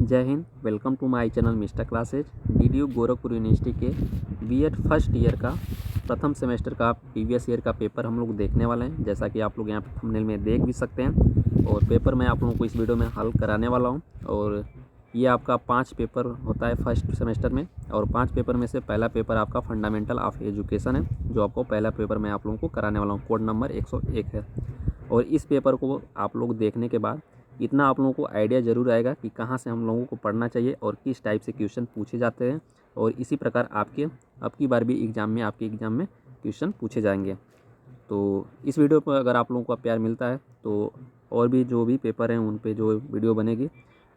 जय हिंद। Welcome to my channel mister classes. DDU Gorakhpur university के बीएड फर्स्ट ईयर का प्रथम सेमेस्टर का प्रीवियस ईयर का पेपर हम लोग देखने वाले हैं। जैसा कि आप लोग यहाँ पे थंबनेल में देख भी सकते हैं, और पेपर मैं आप लोगों को इस वीडियो में हल कराने वाला हूँ। और ये आपका 5 पेपर होता है फर्स्ट सेमेस्टर में, और 5 पेपर में से पहला पेपर आपका फंडामेंटल ऑफ एजुकेशन है, जो आपको पहला पेपर मैं आप लोगों को कराने वाला हूँ। कोड नंबर 101 है। और इस पेपर को आप लोग देखने के बाद इतना आप लोगों को आइडिया ज़रूर आएगा कि कहाँ से हम लोगों को पढ़ना चाहिए और किस टाइप से क्वेश्चन पूछे जाते हैं, और इसी प्रकार आपके अब की बार भी आपके एग्ज़ाम में क्वेश्चन पूछे जाएंगे। तो इस वीडियो पर अगर आप लोगों को प्यार मिलता है तो और भी जो भी पेपर हैं उन पे जो वीडियो बनेगी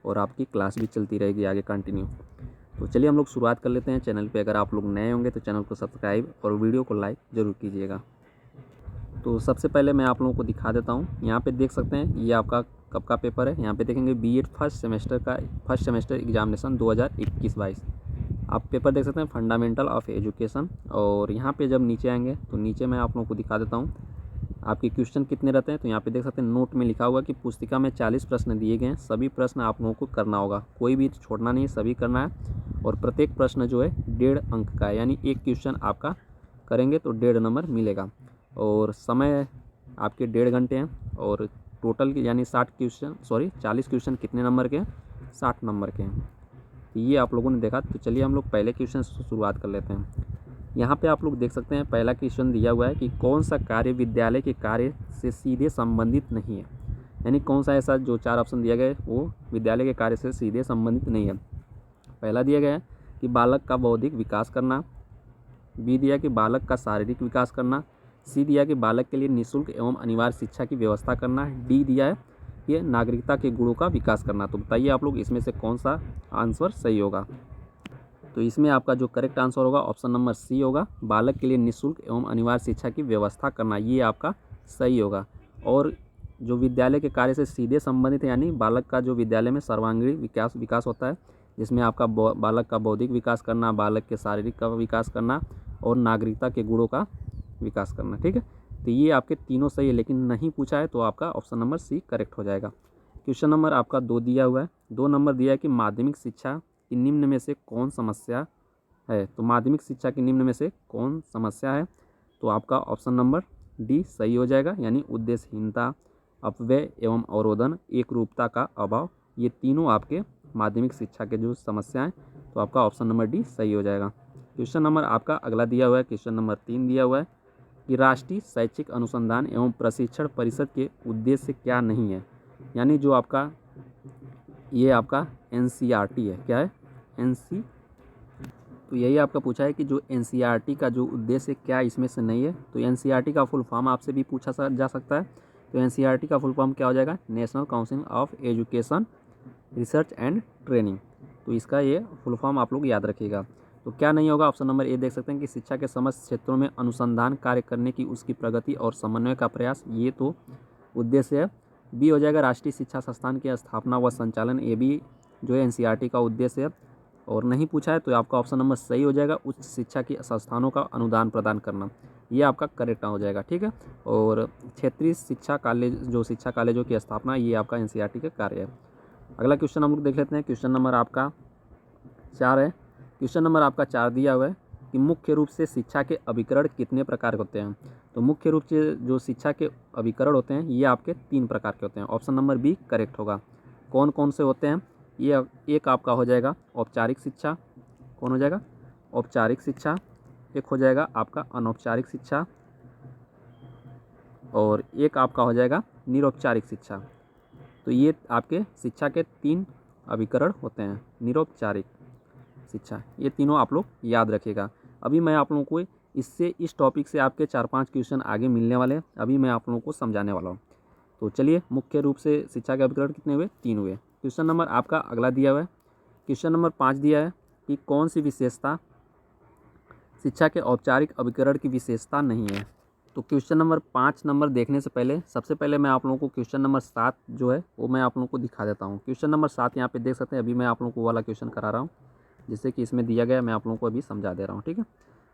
और आपकी क्लास भी चलती रहेगी आगे कंटिन्यू। तो चलिए हम लोग शुरुआत कर लेते हैं। चैनल पे अगर आप लोग नए होंगे तो चैनल को सब्सक्राइब और वीडियो को लाइक ज़रूर कीजिएगा। तो सबसे पहले मैं आप लोगों को दिखा देता हूँ। यहाँ पे देख सकते हैं ये आपका कब का पेपर है। यहाँ पे देखेंगे बीएड फर्स्ट सेमेस्टर एग्जामिनेशन 2021-22। आप पेपर देख सकते हैं फंडामेंटल ऑफ एजुकेशन। और यहाँ पे जब नीचे आएंगे तो नीचे मैं आप लोगों को दिखा देता हूँ आपके क्वेश्चन कितने रहते हैं। तो यहाँ पे देख सकते हैं नोट में लिखा हुआ कि पुस्तिका में 40 प्रश्न दिए गए हैं। सभी प्रश्न आप लोगों को करना होगा, कोई भी छोड़ना नहीं है, सभी करना है। और प्रत्येक प्रश्न जो है 1.5 अंक का है, यानी एक क्वेश्चन आपका करेंगे तो 1.5 नंबर मिलेगा। और समय आपके 1.5 घंटे हैं। और टोटल यानी 40 क्वेश्चन कितने नंबर के हैं? 60 नंबर के हैं। तो ये आप लोगों ने देखा। तो चलिए हम लोग पहले क्वेश्चन से शुरुआत कर लेते हैं। यहाँ पे आप लोग देख सकते हैं पहला क्वेश्चन दिया हुआ है कि कौन सा कार्य विद्यालय के कार्य से सीधे संबंधित नहीं है। यानी कौन सा ऐसा, जो 4 ऑप्शन दिया गया है वो विद्यालय के कार्य से सीधे संबंधित नहीं है। पहला दिया गया है कि बालक का बौद्धिक विकास करना, बी दिया कि बालक का शारीरिक विकास करना, सी दिया कि बालक के लिए निःशुल्क एवं अनिवार्य शिक्षा की व्यवस्था करना, डी दिया है कि नागरिकता के गुणों का विकास करना। तो बताइए आप लोग इसमें से कौन सा आंसर सही होगा। तो इसमें आपका जो करेक्ट आंसर होगा ऑप्शन नंबर सी होगा, बालक के लिए निःशुल्क एवं अनिवार्य शिक्षा की व्यवस्था करना, ये आपका सही होगा। और जो विद्यालय के कार्य से सीधे संबंधित है, यानी बालक का जो विद्यालय में सर्वांगीण विकास होता है, जिसमें आपका बालक का बौद्धिक विकास करना, बालक के शारीरिक का विकास करना और नागरिकता के गुणों का विकास करना। ठीक है, तो ये आपके तीनों सही है, लेकिन नहीं पूछा है तो आपका ऑप्शन नंबर सी करेक्ट हो जाएगा। क्वेश्चन नंबर आपका 2 दिया हुआ है। 2 नंबर दिया है कि माध्यमिक शिक्षा की निम्न में से कौन समस्या है। तो माध्यमिक शिक्षा की निम्न में से कौन समस्या है, तो आपका ऑप्शन नंबर डी सही हो जाएगा, यानी उद्देश्यहीनता, अपव्यय एवं अवरोधन, एक रूपता का अभाव, ये तीनों आपके माध्यमिक शिक्षा के जो समस्या हैं, तो आपका ऑप्शन नंबर डी सही हो जाएगा। क्वेश्चन नंबर आपका अगला दिया हुआ है, क्वेश्चन नंबर 3 दिया हुआ है कि राष्ट्रीय शैक्षिक अनुसंधान एवं प्रशिक्षण परिषद के उद्देश्य क्या नहीं है। यानी जो आपका ये आपका एनसीईआरटी है, क्या है एनसी, तो यही आपका पूछा है कि जो एनसीईआरटी का जो उद्देश्य क्या इसमें से नहीं है। तो एनसीईआरटी का फुल फॉर्म आपसे भी पूछा जा सकता है। तो एनसीईआरटी का फुल फॉर्म क्या हो जाएगा? National council of education research and training. तो इसका ये फुल फॉर्म आप लोग याद रखिएगा। तो क्या नहीं होगा? ऑप्शन नंबर ए देख सकते हैं कि शिक्षा के समस्त क्षेत्रों में अनुसंधान कार्य करने की उसकी प्रगति और समन्वय का प्रयास, ये तो उद्देश्य है। बी हो जाएगा राष्ट्रीय शिक्षा संस्थान की स्थापना व संचालन, ये भी जो है एनसीईआरटी का उद्देश्य है। और नहीं पूछा है तो आपका ऑप्शन नंबर सही हो जाएगा, उच्च शिक्षा के संस्थानों का अनुदान प्रदान करना, ये आपका करेक्ट हो जाएगा। ठीक है, और क्षेत्रीय शिक्षा कॉलेजों की स्थापना, ये आपका एनसीईआरटी का कार्य है। अगला क्वेश्चन हम लोग देख लेते हैं। क्वेश्चन नंबर आपका 4 है। क्वेश्चन नंबर आपका 4 दिया हुआ है कि मुख्य रूप से शिक्षा के अभिकरण कितने प्रकार के होते हैं। तो मुख्य रूप से जो शिक्षा के अभिकरण होते हैं ये आपके 3 प्रकार के होते हैं। ऑप्शन नंबर बी करेक्ट होगा। कौन कौन से होते हैं? ये एक आपका हो जाएगा औपचारिक शिक्षा, कौन हो जाएगा? औपचारिक शिक्षा। एक हो जाएगा आपका अनौपचारिक शिक्षा, और एक आपका हो जाएगा निरौपचारिक शिक्षा। तो ये आपके शिक्षा के 3 अभिकरण होते हैं। निरौपचारिक शिक्षा, ये तीनों आप लोग याद रखिएगा। अभी मैं आप लोगों को इस टॉपिक से आपके 4-5 क्वेश्चन आगे मिलने वाले हैं, अभी मैं आप लोगों को समझाने वाला हूँ। तो चलिए, मुख्य रूप से शिक्षा के अभिकरण कितने हुए? 3 हुए। क्वेश्चन नंबर आपका अगला दिया हुआ है। क्वेश्चन नंबर 5 दिया है कि कौन सी विशेषता शिक्षा के औपचारिक अभिकरण की विशेषता नहीं है। तो क्वेश्चन नंबर 5 नंबर देखने से पहले सबसे पहले मैं आप लोगों को क्वेश्चन नंबर 7 जो है वो मैं आप लोगों को दिखा देता हूँ। क्वेश्चन नंबर 7 यहाँ पे देख सकते हैं। अभी मैं आप लोगों को वाला क्वेश्चन करा रहा हूँ, जिससे कि इसमें दिया गया मैं आप लोगों को अभी समझा दे रहा हूँ। ठीक है,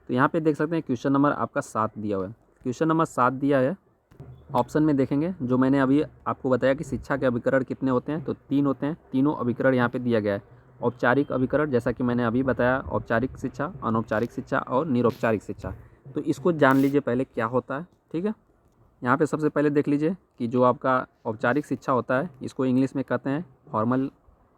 तो यहाँ पे देख सकते हैं क्वेश्चन नंबर आपका 7 दिया हुआ है। क्वेश्चन नंबर 7 दिया है ऑप्शन में देखेंगे जो मैंने अभी आपको बताया कि शिक्षा के अभिकरण कितने होते हैं, तो 3 होते हैं। तीनों अभिकरण यहाँ पे दिया गया है। औपचारिक अभिकरण जैसा कि मैंने अभी बताया, औपचारिक शिक्षा, अनौपचारिक शिक्षा और निरौपचारिक शिक्षा। तो इसको जान लीजिए पहले क्या होता है, ठीक है। यहाँ पे सबसे पहले देख लीजिए कि जो आपका औपचारिक शिक्षा होता है इसको इंग्लिश में कहते हैं फॉर्मल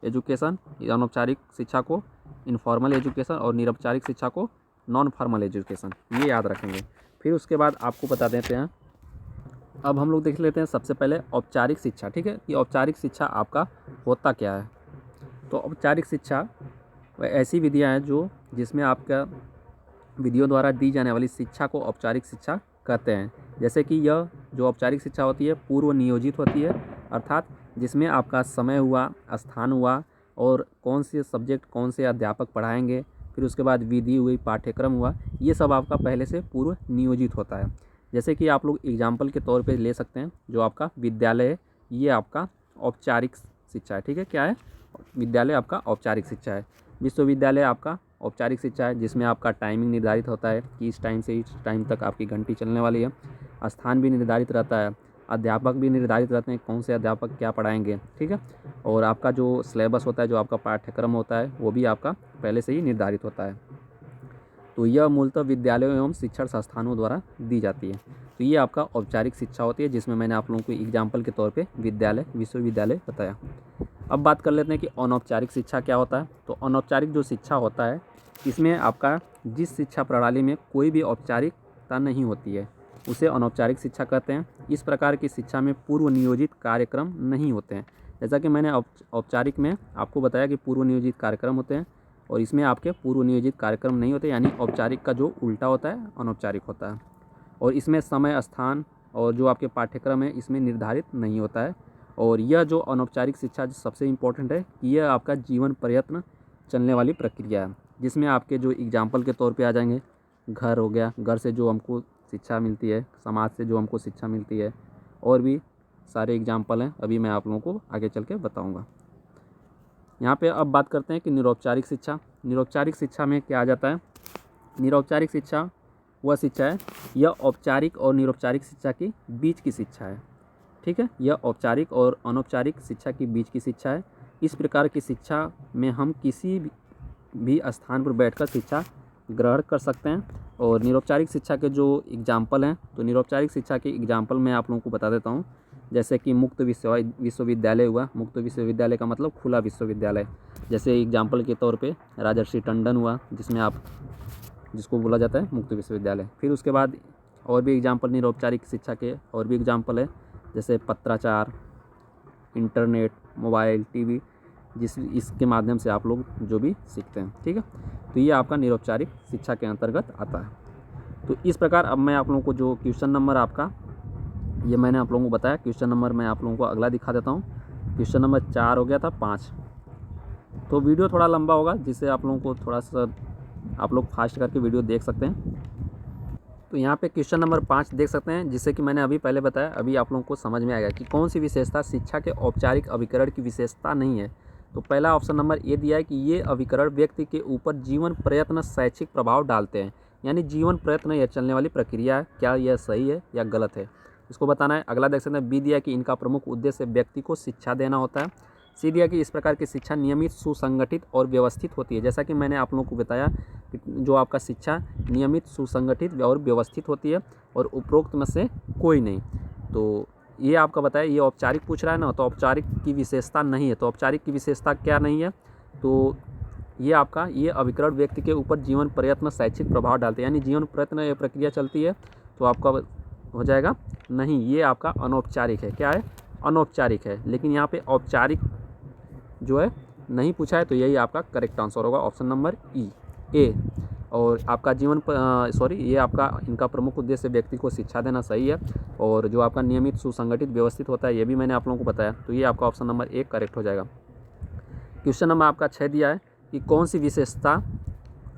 एजुकेशन, अनौपचारिक शिक्षा को इनफॉर्मल एजुकेशन और निरौपचारिक शिक्षा को नॉन फॉर्मल एजुकेशन, ये याद रखेंगे। फिर उसके बाद आपको बता देते हैं, अब हम लोग देख लेते हैं सबसे पहले औपचारिक शिक्षा, ठीक है, कि औपचारिक शिक्षा आपका होता क्या है। तो औपचारिक शिक्षा वह ऐसी विधियाँ हैं जो जिसमें आपका विधियों द्वारा दी जाने वाली शिक्षा को औपचारिक शिक्षा कहते हैं। जैसे कि यह जो औपचारिक शिक्षा होती है पूर्व नियोजित होती है, अर्थात जिसमें आपका समय हुआ, स्थान हुआ और कौन से सब्जेक्ट कौन से अध्यापक पढ़ाएंगे, फिर उसके बाद विधि हुई, पाठ्यक्रम हुआ, ये सब आपका पहले से पूर्व नियोजित होता है। जैसे कि आप लोग एग्जाम्पल के तौर पे ले सकते हैं, जो आपका विद्यालय है ये आपका औपचारिक शिक्षा है, ठीक है। क्या है? विद्यालय आपका औपचारिक शिक्षा है। विश्वविद्यालय आपका औपचारिक शिक्षा है, जिसमें आपका टाइमिंग निर्धारित होता है कि इस टाइम से इस टाइम तक आपकी घंटी चलने वाली है। स्थान भी निर्धारित रहता है, अध्यापक भी निर्धारित रहते हैं, कौन से अध्यापक क्या पढ़ाएंगे, ठीक है। और आपका जो सिलेबस होता है, जो आपका पाठ्यक्रम होता है, वो भी आपका पहले से ही निर्धारित होता है। तो यह मूलतः विद्यालयों एवं शिक्षण संस्थानों द्वारा दी जाती है। तो ये आपका औपचारिक शिक्षा होती है, जिसमें मैंने आप लोगों को एग्जाम्पल के तौर पे विद्यालय, विश्वविद्यालय बताया। अब बात कर लेते हैं कि अनौपचारिक शिक्षा क्या होता है। तो अनौपचारिक जो शिक्षा होता है, इसमें आपका जिस शिक्षा प्रणाली में कोई भी औपचारिकता नहीं होती है उसे अनौपचारिक शिक्षा कहते हैं। इस प्रकार की शिक्षा में पूर्व नियोजित कार्यक्रम नहीं होते हैं। जैसा कि मैंने औपचारिक में आपको बताया कि पूर्व नियोजित कार्यक्रम होते हैं, और इसमें आपके पूर्व नियोजित कार्यक्रम नहीं होते, यानी औपचारिक का जो उल्टा होता है अनौपचारिक होता है। और इसमें समय, स्थान और जो आपके पाठ्यक्रम है इसमें निर्धारित नहीं होता है। और यह जो अनौपचारिक शिक्षा सबसे इम्पोर्टेंट है कि यह आपका जीवन प्रयत्न चलने वाली प्रक्रिया है, जिसमें आपके जो एग्जाम्पल के तौर पे आ जाएंगे, घर हो गया, घर से जो हमको शिक्षा मिलती है, समाज से जो हमको शिक्षा मिलती है, और भी सारे एग्जाम्पल हैं, अभी मैं आप लोगों को आगे चल के बताऊँगा। यहाँ पे अब बात करते हैं कि निरौपचारिक शिक्षा। निरौपचारिक शिक्षा में क्या आ जाता है? निरौपचारिक शिक्षा वह शिक्षा है, यह औपचारिक और निरौपचारिक शिक्षा के बीच की शिक्षा है, ठीक है। यह औपचारिक और अनौपचारिक शिक्षा के बीच की शिक्षा है। इस प्रकार की शिक्षा में हम किसी भी स्थान पर बैठकर शिक्षा ग्रहण कर सकते हैं। और निरौपचारिक शिक्षा के जो एग्जाम्पल हैं, तो निरौपचारिक शिक्षा के एग्जाम्पल मैं आप लोगों को बता देता हूँ। जैसे कि मुक्त विश्वविद्यालय हुआ। मुक्त विश्वविद्यालय का मतलब खुला विश्वविद्यालय। जैसे एग्जाम्पल के तौर पे राजर्षि टंडन हुआ, जिसको बोला जाता है मुक्त विश्वविद्यालय। फिर उसके बाद और भी एग्जाम्पल निरौपचारिक शिक्षा के और भी एग्जाम्पल है, जैसे पत्राचार, इंटरनेट, मोबाइल, टीवी, इसके माध्यम से आप लोग जो भी सीखते हैं, ठीक है। तो ये आपका निरौपचारिक शिक्षा के अंतर्गत आता है। तो इस प्रकार अब मैं आप लोगों को जो क्वेश्चन नंबर आपका ये मैंने आप लोगों को बताया, क्वेश्चन नंबर मैं आप लोगों को अगला दिखा देता हूँ। क्वेश्चन नंबर 4 हो गया था 5। तो वीडियो थोड़ा लंबा होगा, जिससे आप लोगों को थोड़ा सा आप लोग फास्ट करके वीडियो देख सकते हैं। तो यहाँ पे क्वेश्चन नंबर 5 देख सकते हैं, जिससे कि मैंने अभी पहले बताया, अभी आप लोगों को समझ में आएगा कि कौन सी विशेषता शिक्षा के औपचारिक अभिकरण की विशेषता नहीं है। तो पहला ऑप्शन नंबर ए दिया है कि ये अभिकरण व्यक्ति के ऊपर जीवन प्रयत्न शैक्षिक प्रभाव डालते हैं, यानी जीवन प्रयत्न यह चलने वाली प्रक्रिया है। क्या यह सही है या गलत है, इसको बताना है। अगला देख सकते हैं, बी दिया कि इनका प्रमुख उद्देश्य व्यक्ति को शिक्षा देना होता है। सी दिया कि इस प्रकार की शिक्षा नियमित, सुसंगठित और व्यवस्थित होती है। जैसा कि मैंने आप लोगों को बताया कि जो आपका शिक्षा नियमित, सुसंगठित और व्यवस्थित होती है, और उपरोक्त में से कोई नहीं। तो ये आपका बताया, ये औपचारिक पूछ रहा है ना, तो औपचारिक की विशेषता नहीं है। तो औपचारिक की विशेषता क्या नहीं है? तो ये आपका ये अभिकरण व्यक्ति के ऊपर जीवन प्रयत्न शैक्षिक प्रभाव डालते हैं, यानी जीवन प्रयत्न ये प्रक्रिया चलती है, तो आपका हो जाएगा नहीं, ये आपका अनौपचारिक है। क्या है? अनौपचारिक है। लेकिन यहाँ पे औपचारिक जो है नहीं पूछा है, तो यही आपका करेक्ट आंसर होगा, ऑप्शन नंबर ए। और आपका ये आपका इनका प्रमुख उद्देश्य व्यक्ति को शिक्षा देना सही है। और जो आपका नियमित, सुसंगठित, व्यवस्थित होता है, ये भी मैंने आप लोगों को बताया, तो ये आपका ऑप्शन नंबर 1 करेक्ट हो जाएगा। क्वेश्चन नंबर आपका 6 दिया है कि कौन सी विशेषता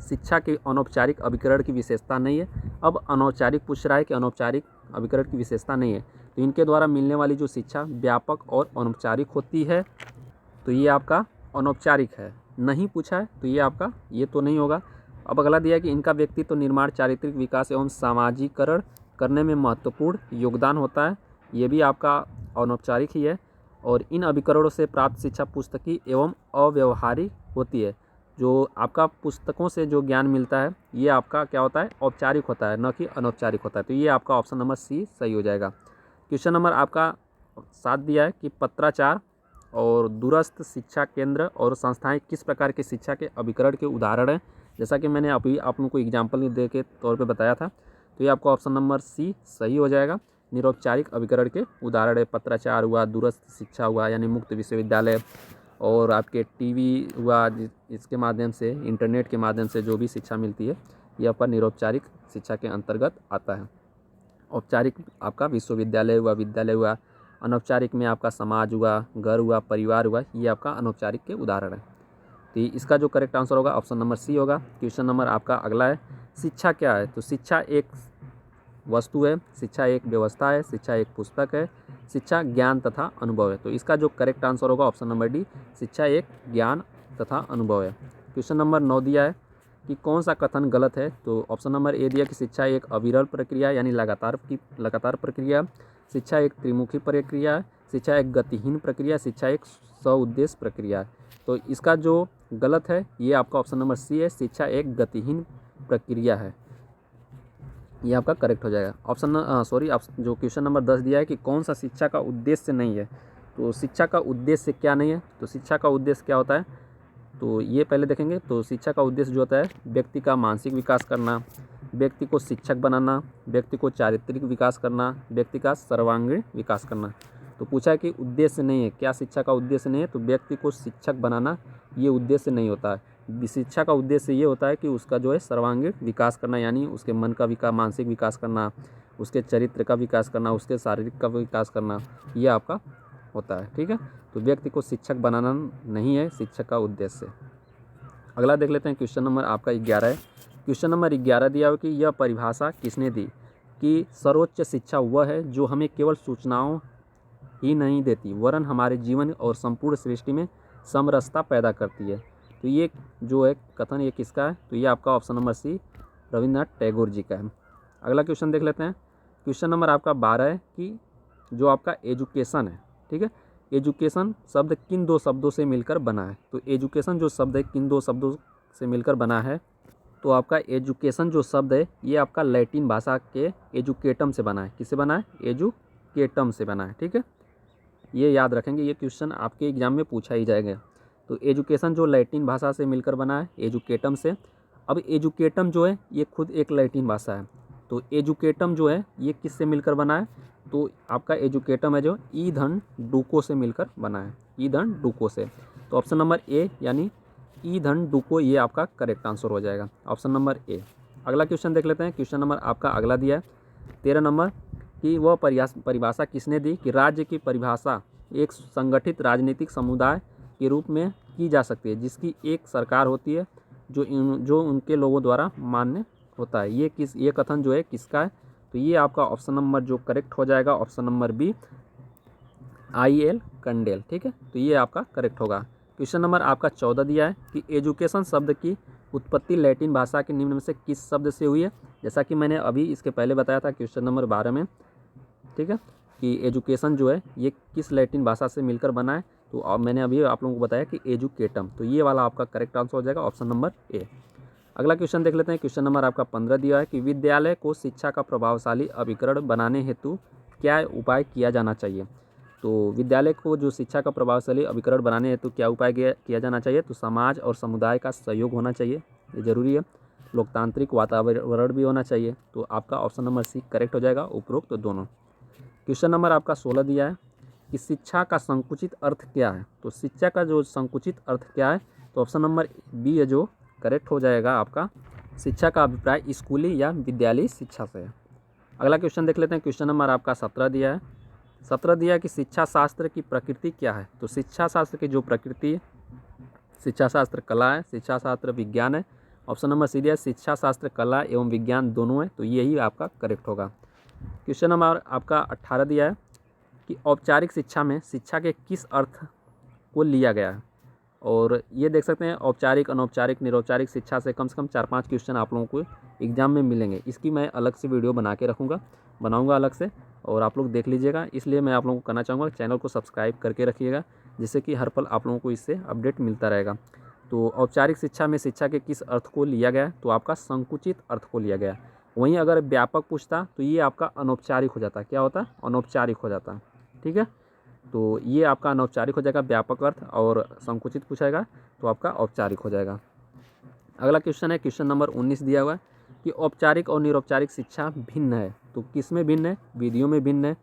शिक्षा के अनौपचारिक अभिकरण की विशेषता नहीं है। अब अनौपचारिक पूछ रहा है कि अनौपचारिक अभिकरण की विशेषता नहीं है, तो इनके द्वारा मिलने वाली जो शिक्षा व्यापक और अनौपचारिक होती है, तो ये आपका अनौपचारिक है। नहीं पूछा है, तो ये आपका ये तो नहीं होगा। अब अगला दिया है कि इनका व्यक्तित्व निर्माण, चारित्रिक विकास एवं सामाजिकरण करने में महत्वपूर्ण योगदान होता है। ये भी आपका अनौपचारिक ही है। और इन अभिकरणों से प्राप्त शिक्षा पुस्तकीय एवं अव्यवहारिक होती है। जो आपका पुस्तकों से जो ज्ञान मिलता है ये आपका क्या होता है, औपचारिक होता है, न कि अनौपचारिक होता है। तो ये आपका ऑप्शन नंबर सी सही हो जाएगा। क्वेश्चन नंबर आपका 7 दिया है कि पत्राचार और दूरस्थ शिक्षा केंद्र और संस्थाएं किस प्रकार की शिक्षा के अभिकरण के उदाहरण हैं। जैसा कि मैंने अभी आप लोगों को एग्जाम्पल दे के तौर पे बताया था, तो ये आपका ऑप्शन नंबर सी सही हो जाएगा। निरौपचारिक अभिकरण के उदाहरण है पत्राचार हुआ, दूरस्थ शिक्षा हुआ यानी मुक्त विश्वविद्यालय, और आपके टीवी हुआ इसके माध्यम से, इंटरनेट के माध्यम से जो भी शिक्षा मिलती है ये आपका निरौपचारिक शिक्षा के अंतर्गत आता है। औपचारिक आपका विश्वविद्यालय हुआ, विद्यालय हुआ। अनौपचारिक में आपका समाज हुआ, घर हुआ, परिवार हुआ, ये आपका अनौपचारिक के उदाहरण है। तो इसका जो करेक्ट आंसर होगा ऑप्शन नंबर सी होगा। क्वेश्चन नंबर आपका अगला है, शिक्षा क्या है। तो शिक्षा एक वस्तु है, शिक्षा एक व्यवस्था है, शिक्षा एक पुस्तक है, शिक्षा ज्ञान तथा अनुभव है। तो इसका जो करेक्ट आंसर होगा ऑप्शन नंबर डी, शिक्षा एक ज्ञान तथा अनुभव है। क्वेश्चन नंबर 9 दिया है कि कौन सा कथन गलत है। तो ऑप्शन नंबर ए दिया कि शिक्षा एक अविरल प्रक्रिया यानी लगातार प्रक्रिया, शिक्षा एक त्रिमुखी प्रक्रिया है, शिक्षा एक गतिहीन प्रक्रिया, शिक्षा एक सउद्देश्य प्रक्रिया है। तो इसका जो गलत है ये आपका ऑप्शन नंबर सी है, शिक्षा एक गतिहीन प्रक्रिया है, ये आपका करेक्ट हो जाएगा। जो क्वेश्चन नंबर 10 दिया है कि कौन सा शिक्षा का उद्देश्य नहीं है। तो शिक्षा का उद्देश्य क्या नहीं है। तो शिक्षा का उद्देश्य क्या होता है, तो ये पहले देखेंगे। तो शिक्षा का उद्देश्य जो होता है व्यक्ति का मानसिक विकास करना, व्यक्ति को शिक्षक बनाना, व्यक्ति को चारित्रिक विकास करना, व्यक्ति का सर्वांगीण विकास करना। तो पूछा है कि उद्देश्य नहीं है, क्या शिक्षा का उद्देश्य नहीं है। तो व्यक्ति को शिक्षक बनाना ये उद्देश्य नहीं होता है। शिक्षा का उद्देश्य ये होता है कि उसका जो है सर्वांगीण विकास करना, यानी उसके मन का विकास, मानसिक विकास करना, उसके चरित्र का विकास करना, उसके शारीरिक का विकास करना, ये आपका होता है। ठीक है, तो व्यक्ति को शिक्षक बनाना नहीं है शिक्षक का उद्देश्य। अगला देख लेते हैं, क्वेश्चन नंबर आपका 11 है। क्वेश्चन नंबर 11 दिया हो कि यह परिभाषा किसने दी कि सर्वोच्च शिक्षा वह है जो हमें केवल सूचनाओं ही नहीं देती वरन हमारे जीवन और संपूर्ण सृष्टि में समरसता पैदा करती है। तो ये जो है कथन ये किसका है। तो ये आपका option number C Rabindranath Tagore ji का है। अगला क्वेश्चन देख लेते हैं। क्वेश्चन नंबर आपका 12 है कि जो आपका एजुकेशन है, ठीक है, एजुकेशन शब्द किन दो शब्दों से मिलकर बना है। तो एजुकेशन जो शब्द है किन दो शब्दों से मिलकर बना है। तो आपका एजुकेशन जो शब्द है ये आपका लैटिन भाषा के एजुकेटम से बना है। किससे बना है, एजुकेटम से बना है। ठीक है, ये याद रखेंगे, ये क्वेश्चन आपके एग्जाम में पूछा ही जाएगा। तो एजुकेशन जो लैटिन भाषा से मिलकर बना है, एजुकेटम से। अब एजुकेटम जो है ये खुद एक लैटिन भाषा है। तो एजुकेटम जो है ये किससे मिलकर बना है। तो आपका एजुकेटम है जो ईधन डुको से मिलकर बना है, ईधन डुको से। तो ऑप्शन नंबर ए यानी ईधन डुको ये आपका करेक्ट आंसर हो जाएगा, ऑप्शन नंबर ए। अगला क्वेश्चन देख लेते हैं। क्वेश्चन नंबर आपका अगला दिया है 13 नंबर कि वह परिभाषा किसने दी कि राज्य की परिभाषा एक संगठित राजनीतिक समुदाय के रूप में की जा सकती है जिसकी एक सरकार होती है जो उनके लोगों द्वारा मान्य होता है। ये कथन जो है किसका है। तो ये आपका ऑप्शन नंबर जो करेक्ट हो जाएगा ऑप्शन नंबर बी IL कंडेल। ठीक है, तो ये आपका करेक्ट होगा। क्वेश्चन नंबर आपका 14 दिया है कि एजुकेशन शब्द की उत्पत्ति लैटिन भाषा के निम्न में से किस शब्द से हुई है। जैसा कि मैंने अभी इसके पहले बताया था क्वेश्चन नंबर 12 में, ठीक है, कि एजुकेशन जो है ये किस लैटिन भाषा से मिलकर बना है। तो मैंने अभी आप लोगों को बताया कि एजुकेटम। तो ये वाला आपका करेक्ट आंसर हो जाएगा ऑप्शन नंबर ए। अगला क्वेश्चन देख लेते हैं। क्वेश्चन नंबर आपका 15 दिया है कि विद्यालय को शिक्षा का प्रभावशाली अभिकरण बनाने हेतु क्या उपाय किया जाना चाहिए। तो विद्यालय को जो शिक्षा का प्रभावशाली अभिकरण बनाने हेतु क्या उपाय किया जाना चाहिए। तो समाज और समुदाय का सहयोग होना चाहिए, ये जरूरी है। लोकतांत्रिक वातावरण भी होना चाहिए। तो आपका ऑप्शन नंबर सी करेक्ट हो जाएगा, उपरोक्त तो दोनों। क्वेश्चन नंबर आपका 16 दिया है कि शिक्षा का संकुचित अर्थ क्या है। तो शिक्षा का जो संकुचित अर्थ क्या है। तो ऑप्शन नंबर बी है जो करेक्ट हो जाएगा आपका। शिक्षा का अभिप्राय स्कूली या विद्यालयी शिक्षा से है। अगला क्वेश्चन देख लेते हैं। क्वेश्चन नंबर आपका 17 दिया है। 17 दिया है कि शिक्षा शास्त्र की प्रकृति क्या है। तो शिक्षा शास्त्र की जो प्रकृति है, शिक्षा शास्त्र कला है, शिक्षा शास्त्र विज्ञान है। ऑप्शन नंबर सी दिया है शिक्षा शास्त्र कला एवं विज्ञान दोनों है। तो यही आपका करेक्ट होगा। क्वेश्चन नंबर आपका 18 दिया है कि औपचारिक शिक्षा में शिक्षा के किस अर्थ को लिया गया है। और ये देख सकते हैं औपचारिक, अनौपचारिक, निरौपचारिक शिक्षा से कम 4-5 क्वेश्चन आप लोगों को एग्जाम में मिलेंगे। इसकी मैं अलग से वीडियो बना के बनाऊंगा अलग से। और आप लोग देख लीजिएगा। इसलिए मैं आप लोगों को कहना चाहूँगा चैनल को सब्सक्राइब करके रखिएगा, जिससे कि हर पल आप लोगों को इससे अपडेट मिलता रहेगा। तो औपचारिक शिक्षा में शिक्षा के किस अर्थ को लिया गया है, तो आपका संकुचित अर्थ को लिया गया है। वहीं अगर व्यापक पूछता तो ये आपका अनौपचारिक हो जाता। क्या होता? अनौपचारिक हो जाता। ठीक है, तो ये आपका अनौपचारिक हो जाएगा व्यापक अर्थ, और संकुचित पूछाएगा तो आपका औपचारिक हो जाएगा। अगला क्वेश्चन है, क्वेश्चन नंबर 19 दिया हुआ है कि औपचारिक और निरौपचारिक शिक्षा भिन्न है। तो किस में भिन्न है? विधियों में भिन्न है।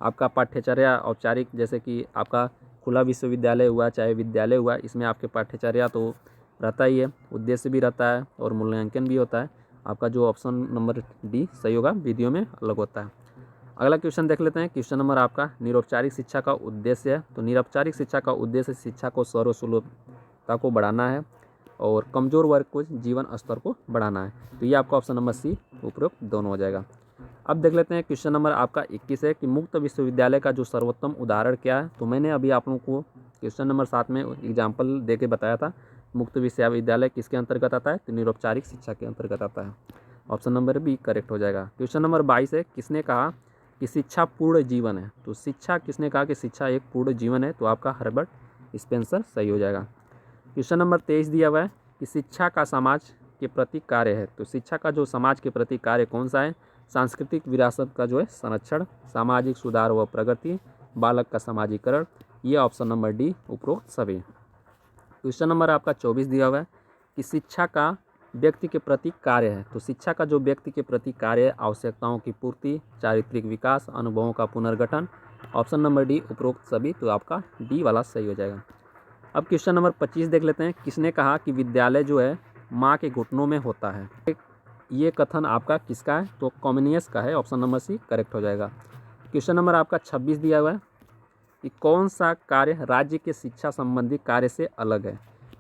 आपका पाठ्यचर्या औपचारिक, जैसे कि आपका खुला विश्वविद्यालय हुआ चाहे विद्यालय हुआ, इसमें आपके पाठ्यचर्या तो रहता ही है, उद्देश्य भी रहता है और मूल्यांकन भी होता है। आपका जो ऑप्शन नंबर डी सही होगा, विधियों में अलग होता है। अगला क्वेश्चन देख लेते हैं। क्वेश्चन नंबर आपका निरौपचारिक शिक्षा का उद्देश्य है। तो निरौपचारिक शिक्षा का उद्देश्य शिक्षा को सर्वसुलभता को बढ़ाना है और कमज़ोर वर्ग को जीवन स्तर को बढ़ाना है। तो ये आपका ऑप्शन नंबर सी उपयुक्त दोनों हो जाएगा। अब देख लेते हैं क्वेश्चन नंबर आपका 21 है कि मुक्त विश्वविद्यालय का जो सर्वोत्तम उदाहरण क्या है। तो मैंने अभी आप लोगों को क्वेश्चन नंबर 7 में एग्जाम्पल दे के बताया था। मुक्त विश्वविद्यालय किसके अंतर्गत आता है? तो निरौपचारिक शिक्षा के अंतर्गत आता है। ऑप्शन नंबर बी करेक्ट हो जाएगा। क्वेश्चन नंबर 22 है, किसने कहा कि शिक्षा पूर्ण जीवन है? तो शिक्षा किसने कहा कि शिक्षा एक पूर्ण जीवन है? तो आपका हर्बर्ट स्पेंसर सही हो जाएगा। क्वेश्चन नंबर 23 दिया हुआ है कि शिक्षा का समाज के प्रति कार्य है। तो शिक्षा का जो समाज के प्रति कार्य कौन सा है? सांस्कृतिक विरासत का जो है संरक्षण, सामाजिक सुधार व प्रगति, बालक का समाजीकरण। ये ऑप्शन नंबर डी उपरोक्त सभी। क्वेश्चन नंबर आपका 24 दिया हुआ है कि शिक्षा का व्यक्ति के प्रति कार्य है। तो शिक्षा का जो व्यक्ति के प्रति कार्य है, आवश्यकताओं की पूर्ति, चारित्रिक विकास, अनुभवों का पुनर्गठन। ऑप्शन नंबर डी उपरोक्त सभी। तो आपका डी वाला सही हो जाएगा। अब क्वेश्चन नंबर 25 देख लेते हैं। किसने कहा कि विद्यालय जो है माँ के घुटनों में होता है? ये कथन आपका किसका है? तो कॉमेनियस का है। ऑप्शन नंबर सी करेक्ट हो जाएगा। क्वेश्चन नंबर आपका 26 दिया हुआ है कि कौन सा कार्य राज्य के शिक्षा संबंधी कार्य से अलग है?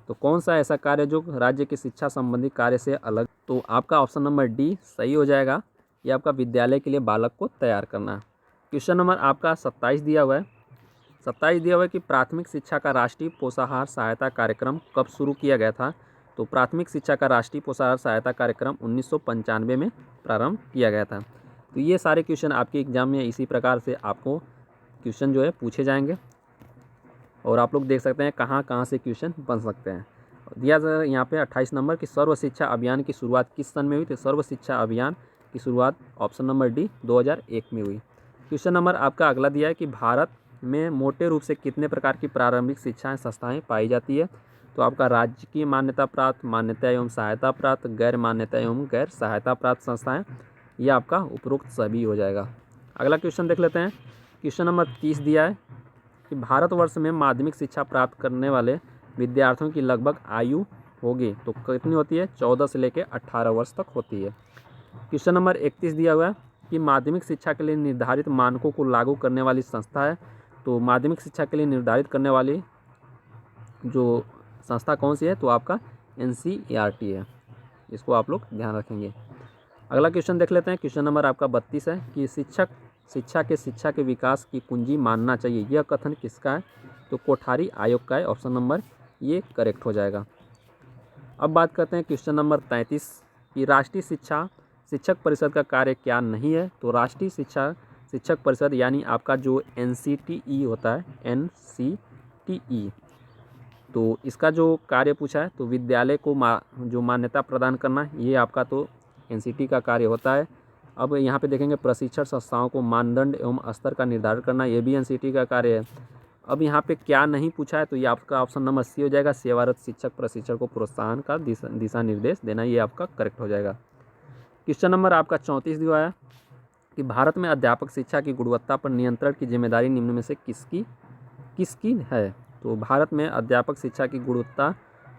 तो कौन सा ऐसा कार्य जो राज्य के शिक्षा संबंधी कार्य से अलग? तो आपका ऑप्शन नंबर डी सही हो जाएगा। ये आपका विद्यालय के लिए बालक को तैयार करना है। क्वेश्चन नंबर आपका 27 दिया हुआ है। 27 दिया हुआ है कि प्राथमिक शिक्षा का राष्ट्रीय पोषाहार सहायता कार्यक्रम कब शुरू किया गया था? तो प्राथमिक शिक्षा का राष्ट्रीय पोषाहार सहायता कार्यक्रम 1995 में प्रारंभ किया गया था। तो ये सारे क्वेश्चन आपके एग्जाम में इसी प्रकार से आपको क्वेश्चन जो है पूछे जाएंगे, और आप लोग देख सकते हैं कहाँ कहाँ से क्वेश्चन बन सकते हैं। दिया जाए यहाँ पे 28 नंबर की सर्व शिक्षा अभियान की शुरुआत किस सन में हुई? तो सर्व शिक्षा अभियान की शुरुआत ऑप्शन नंबर डी 2001 में हुई। क्वेश्चन नंबर आपका अगला दिया है कि भारत में मोटे रूप से कितने प्रकार की प्रारंभिक शिक्षाएं संस्थाएं पाई जाती है? तो आपका राज्य की मान्यता प्राप्त, मान्यता एवं सहायता प्राप्त, गैर मान्यता एवं गैर सहायता प्राप्त संस्थाएं। ये आपका उपरोक्त सभी हो जाएगा। अगला क्वेश्चन देख लेते हैं। क्वेश्चन नंबर 30 दिया है कि भारतवर्ष में माध्यमिक शिक्षा प्राप्त करने वाले विद्यार्थियों की लगभग आयु होगी तो कितनी होती है? 14 से लेकर 18 वर्ष तक होती है। क्वेश्चन नंबर 31 दिया हुआ है कि माध्यमिक शिक्षा के लिए निर्धारित मानकों को लागू करने वाली संस्था है। तो माध्यमिक शिक्षा के लिए निर्धारित करने वाली जो संस्था कौन सी है? तो आपका NCERT है। इसको आप लोग ध्यान रखेंगे। अगला क्वेश्चन देख लेते हैं। क्वेश्चन नंबर आपका 32 है कि शिक्षा के विकास की कुंजी मानना चाहिए। यह कथन किसका है? तो कोठारी आयोग का है। ऑप्शन नंबर ये करेक्ट हो जाएगा। अब बात करते हैं क्वेश्चन नंबर 33 कि राष्ट्रीय शिक्षक परिषद का कार्य क्या नहीं है? तो राष्ट्रीय शिक्षक परिषद यानी आपका जो NCTE होता है, NCTE, तो इसका जो कार्य पूछा है तो विद्यालय को जो मान्यता प्रदान करना, ये आपका तो NCT का कार्य होता है। अब यहाँ पे देखेंगे प्रशिक्षण संस्थाओं को मानदंड एवं स्तर का निर्धारण करना, ये भी NCT का कार्य है। अब यहाँ पे क्या नहीं पूछा है? तो ये आपका ऑप्शन नंबर सी हो जाएगा। सेवारत शिक्षक प्रशिक्षण को प्रोत्साहन का दिशा निर्देश देना, ये आपका करेक्ट हो जाएगा। क्वेश्चन नंबर आपका 34 दिया है कि भारत में अध्यापक शिक्षा की गुणवत्ता पर नियंत्रण की जिम्मेदारी निम्न में से किसकी है? तो भारत में अध्यापक शिक्षा की गुणवत्ता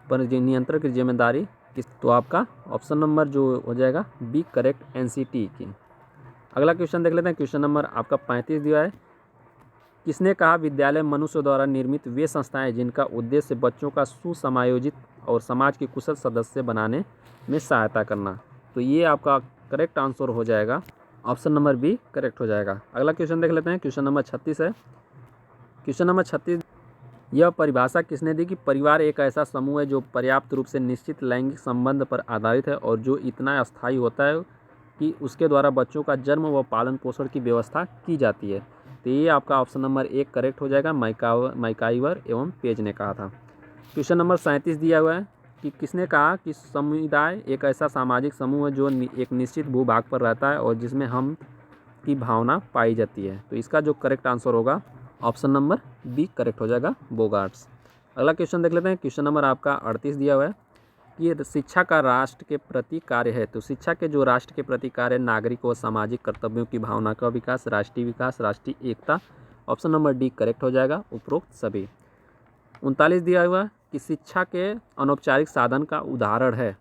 पर नियंत्रण की जिम्मेदारी किस? तो आपका ऑप्शन नंबर जो हो जाएगा बी करेक्ट, NCT की। अगला क्वेश्चन देख लेते हैं। क्वेश्चन नंबर आपका 35 दिया है। किसने कहा विद्यालय मनुष्य द्वारा निर्मित वे संस्थाएं जिनका उद्देश्य बच्चों का सुसमायोजित और समाज के कुशल सदस्य बनाने में सहायता करना? तो ये आपका करेक्ट आंसर हो जाएगा। ऑप्शन नंबर बी करेक्ट हो जाएगा। अगला क्वेश्चन देख लेते हैं। क्वेश्चन नंबर 36 है। क्वेश्चन नंबर 36, यह परिभाषा किसने दी कि परिवार एक ऐसा समूह है जो पर्याप्त रूप से निश्चित लैंगिक संबंध पर आधारित है और जो इतना अस्थायी होता है कि उसके द्वारा बच्चों का जन्म व पालन पोषण की व्यवस्था की जाती है। तो ये आपका ऑप्शन नंबर 1 करेक्ट हो जाएगा। मैकाइवर एवं पेज ने कहा था। क्वेश्चन नंबर 37 दिया हुआ है कि किसने कहा कि समुदाय एक ऐसा सामाजिक समूह है जो एक निश्चित भूभाग पर रहता है और जिसमें हम की भावना पाई जाती है। तो इसका जो करेक्ट आंसर होगा ऑप्शन नंबर बी करेक्ट हो जाएगा, बोगार्ट्स। अगला क्वेश्चन देख लेते हैं। क्वेश्चन नंबर आपका 38 दिया हुआ है कि शिक्षा का राष्ट्र के प्रति कार्य है। तो शिक्षा के जो राष्ट्र के प्रति कार्य, नागरिक व सामाजिक कर्तव्यों की भावना का विकास, राष्ट्रीय एकता। ऑप्शन नंबर डी करेक्ट हो जाएगा, उपरोक्त सभी। 39 दिया हुआ कि शिक्षा के अनौपचारिक साधन का उदाहरण है।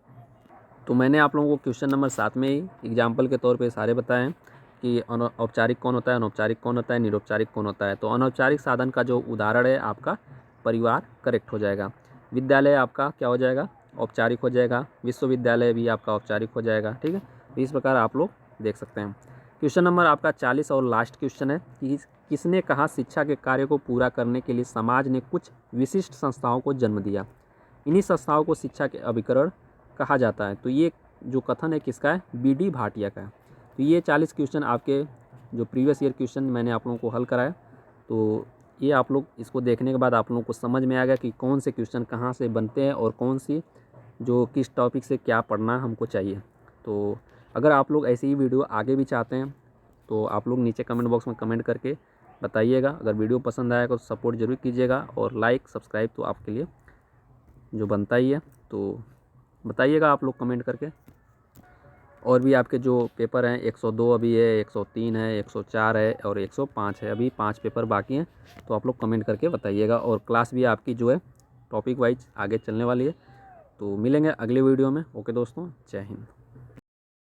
तो मैंने आप लोगों को क्वेश्चन नंबर 7 में ही एग्जाम्पल के तौर पे सारे बताए हैं कि औपचारिक कौन होता है, अनौपचारिक कौन होता है, निरौपचारिक कौन होता है। तो अनौपचारिक साधन का जो उदाहरण है आपका परिवार करेक्ट हो जाएगा। विद्यालय आपका क्या हो जाएगा, औपचारिक हो जाएगा। विश्वविद्यालय भी आपका औपचारिक हो जाएगा। ठीक है, तो इस प्रकार आप लोग देख सकते हैं। क्वेश्चन नंबर आपका 40 और लास्ट क्वेश्चन है कि किसने कहा शिक्षा के कार्य को पूरा करने के लिए समाज ने कुछ विशिष्ट संस्थाओं को जन्म दिया। इन्हीं संस्थाओं को शिक्षा के अभिकरण कहा जाता है। तो ये जो कथन है किसका है, बी.डी. भाटिया का है। तो ये 40 क्वेश्चन आपके जो प्रीवियस ईयर क्वेश्चन मैंने आप लोगों को हल कराया। तो ये आप लोग इसको देखने के बाद आप लोगों को समझ में आ गया कि कौन से क्वेश्चन कहाँ से बनते हैं और कौन सी जो किस टॉपिक से क्या पढ़ना हमको चाहिए। तो अगर आप लोग ऐसी ही वीडियो आगे भी चाहते हैं तो आप लोग नीचे कमेंट बॉक्स में कमेंट करके बताइएगा। अगर वीडियो पसंद आएगा तो सपोर्ट जरूर कीजिएगा और लाइक सब्सक्राइब तो आपके लिए जो बनता ही है। तो बताइएगा आप लोग कमेंट करके। और भी आपके जो पेपर हैं 102 अभी है, 103 है, 104 है और 105 है। अभी 5 पेपर बाकी हैं। तो आप लोग कमेंट करके बताइएगा। और क्लास भी आपकी जो है टॉपिक वाइज आगे चलने वाली है। तो मिलेंगे अगले वीडियो में। ओके दोस्तों, जय हिंद।